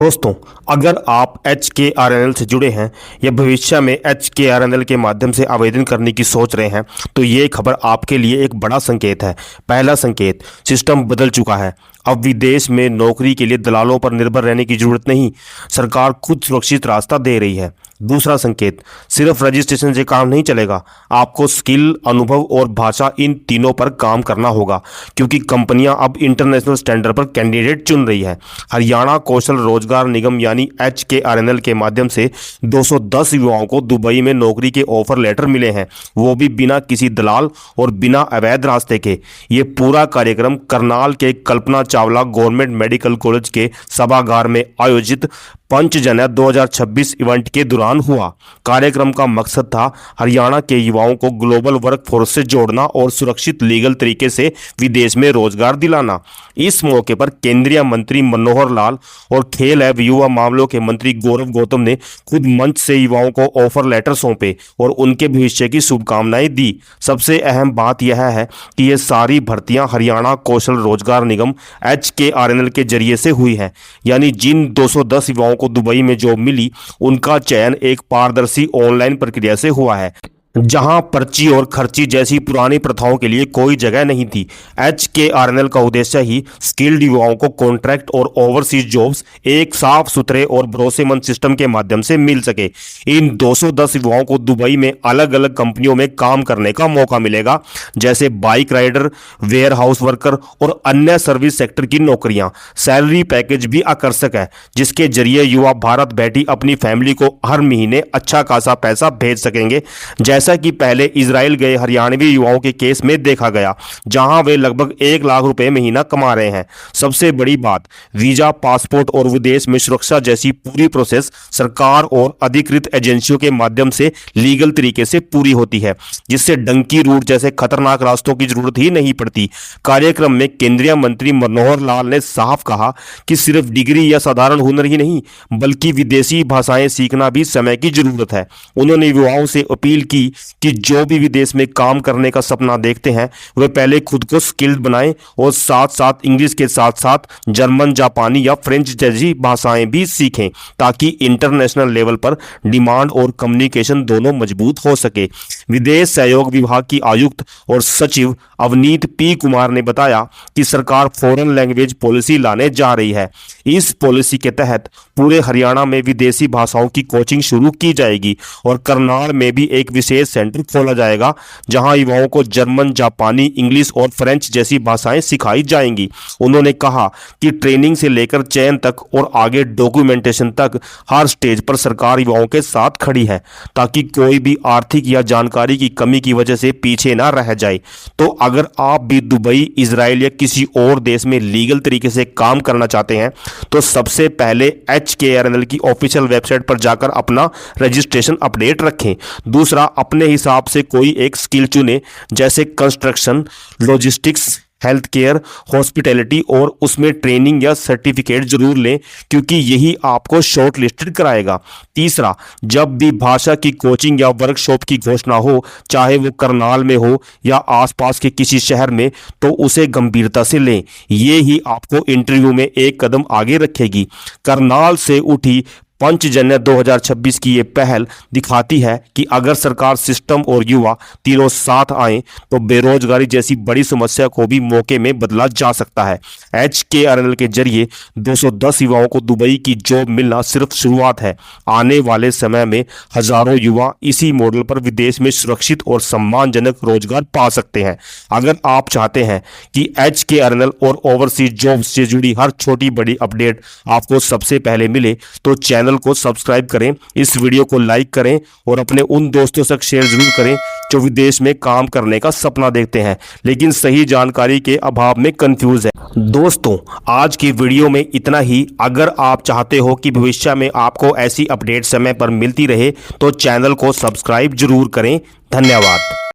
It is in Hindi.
दोस्तों, अगर आप HKRNL से जुड़े हैं या भविष्य में HKRNL के माध्यम से आवेदन करने की सोच रहे हैं तो ये खबर आपके लिए एक बड़ा संकेत है। पहला संकेत, सिस्टम बदल चुका है। अब विदेश में नौकरी के लिए दलालों पर निर्भर रहने की जरूरत नहीं, सरकार खुद सुरक्षित रास्ता दे रही है। दूसरा संकेत, सिर्फ रजिस्ट्रेशन से काम नहीं चलेगा, आपको स्किल, अनुभव और भाषा, इन तीनों पर काम करना होगा, क्योंकि कंपनियां अब इंटरनेशनल स्टैंडर्ड पर कैंडिडेट चुन रही है। हरियाणा कौशल रोजगार निगम यानी HKRNL के माध्यम से 210 युवाओं को दुबई में नौकरी के ऑफर लेटर मिले हैं, वो भी बिना किसी दलाल और बिना अवैध रास्ते के। ये पूरा कार्यक्रम करनाल के Kalpana Chawla government medical college के सभागार में आयोजित 5 जनवरी 2026 इवेंट के दौरान हुआ। कार्यक्रम का मकसद था हरियाणा के युवाओं को ग्लोबल वर्कफोर्स से जोड़ना और सुरक्षित लीगल तरीके से विदेश में रोजगार दिलाना। इस मौके पर केंद्रीय मंत्री मनोहर लाल और खेल एवं युवा मामलों के मंत्री गौरव गौतम ने खुद मंच से युवाओं को ऑफर लेटर सौंपे और उनके भविष्य की शुभकामनाएं दी। सबसे अहम बात यह है कि ये सारी भर्तियां हरियाणा कौशल रोजगार निगम HKRNL के जरिए से हुई है, यानी जिन 210 युवाओं को दुबई में जॉब मिली उनका चयन एक पारदर्शी ऑनलाइन प्रक्रिया से हुआ है, जहां पर्ची और खर्ची जैसी पुरानी प्रथाओं के लिए कोई जगह नहीं थी। HKRNL का उद्देश्य ही स्किल्ड युवाओं को कॉन्ट्रैक्ट और ओवरसीज जॉब्स एक साफ सुथरे और भरोसेमंद सिस्टम के माध्यम से मिल सके। इन 210 युवाओं को दुबई में अलग अलग कंपनियों में काम करने का मौका मिलेगा, जैसे bike rider, warehouse worker और अन्य सर्विस सेक्टर की नौकरियां। सैलरी पैकेज भी आकर्षक है, जिसके जरिए युवा भारत बैठी अपनी फैमिली को हर महीने अच्छा खासा पैसा भेज सकेंगे, जैसा कि पहले इजराइल गए हरियाणवी युवाओं के केस में देखा गया, जहां वे लगभग 1 लाख रुपए महीना कमा रहे हैं। सबसे बड़ी बात, वीजा, पासपोर्ट और विदेश में सुरक्षा जैसी पूरी प्रोसेस सरकार और अधिकृत एजेंसियों के माध्यम से लीगल तरीके से पूरी होती है, जिससे डंकी रूट जैसे खतरनाक रास्तों की जरूरत ही नहीं पड़ती। कार्यक्रम में केंद्रीय मंत्री मनोहर लाल ने साफ कहा कि सिर्फ डिग्री या साधारण हुनर ही नहीं, बल्कि विदेशी भाषाएं सीखना भी समय की जरूरत है। उन्होंने युवाओं से अपील की कि जो भी विदेश में काम करने का सपना देखते हैं वे पहले खुद को स्किल्ड बनाएं और साथ साथ इंग्लिश के साथ साथ जर्मन, जापानी या फ्रेंच जैसी भाषाएं भी सीखें, ताकि इंटरनेशनल लेवल पर डिमांड और कम्युनिकेशन दोनों मजबूत हो सके। विदेश सहयोग विभाग की आयुक्त और सचिव अवनीत P कुमार ने बताया कि सरकार फॉरेन लैंग्वेज पॉलिसी लाने जा रही है। इस पॉलिसी के तहत पूरे हरियाणा में विदेशी भाषाओं की कोचिंग शुरू की जाएगी और करनाल में भी एक विशेष सेंटर खोला जाएगा, जहां युवाओं को जर्मन, जापानी, इंग्लिश और फ्रेंच जैसी भाषाएं सिखाई जाएंगी। उन्होंने कहा कि ट्रेनिंग से लेकर चयन तक और आगे डॉक्यूमेंटेशन तक हर स्टेज पर सरकार युवाओं के साथ खड़ी है, ताकि कोई भी आर्थिक या जानकारी की कमी की वजह से पीछे ना रह जाए। तो अगर आप भी दुबई, इजराइल या किसी और देश में लीगल तरीके से काम करना चाहते हैं तो सबसे पहले HKRNL की ऑफिशियल वेबसाइट पर जाकर अपना रजिस्ट्रेशन अपडेट रखें। दूसरा, अपने हिसाब से कोई एक स्किल चुनें, जैसे construction, logistics, health care, hospitality, और उसमें ट्रेनिंग या सर्टिफिकेट जरूर लें, क्योंकि यही आपको शॉर्ट लिस्टेड कराएगा। तीसरा, जब भी भाषा की कोचिंग या वर्कशॉप की घोषणा हो, चाहे वो करनाल में हो या आसपास के किसी शहर में, तो उसे गंभीरता से लें। ये ही आपको इंटरव्यू में एक कदम आगे रखेगी। करनाल से उठी 5 जनवरी 2026 की ये पहल दिखाती है कि अगर सरकार, सिस्टम और युवा तीनों साथ आए तो बेरोजगारी जैसी बड़ी समस्या को भी मौके में बदला जा सकता है। HKRNL के जरिए 210 युवाओं को दुबई की जॉब मिलना सिर्फ शुरुआत है। आने वाले समय में हजारों युवा इसी मॉडल पर विदेश में सुरक्षित और सम्मानजनक रोजगार पा सकते हैं। अगर आप चाहते हैं कि HKRNL और ओवरसीज जॉब्स से जुड़ी हर छोटी बड़ी अपडेट आपको सबसे पहले मिले, तो चैनल को सब्सक्राइब करें, इस वीडियो को लाइक करें और अपने उन दोस्तों तक शेयर जरूर करें जो विदेश में काम करने का सपना देखते हैं लेकिन सही जानकारी के अभाव में कंफ्यूज है। दोस्तों, आज की वीडियो में इतना ही। अगर आप चाहते हो कि भविष्य में आपको ऐसी अपडेट समय पर मिलती रहे तो चैनल को सब्सक्राइब जरूर करें। धन्यवाद।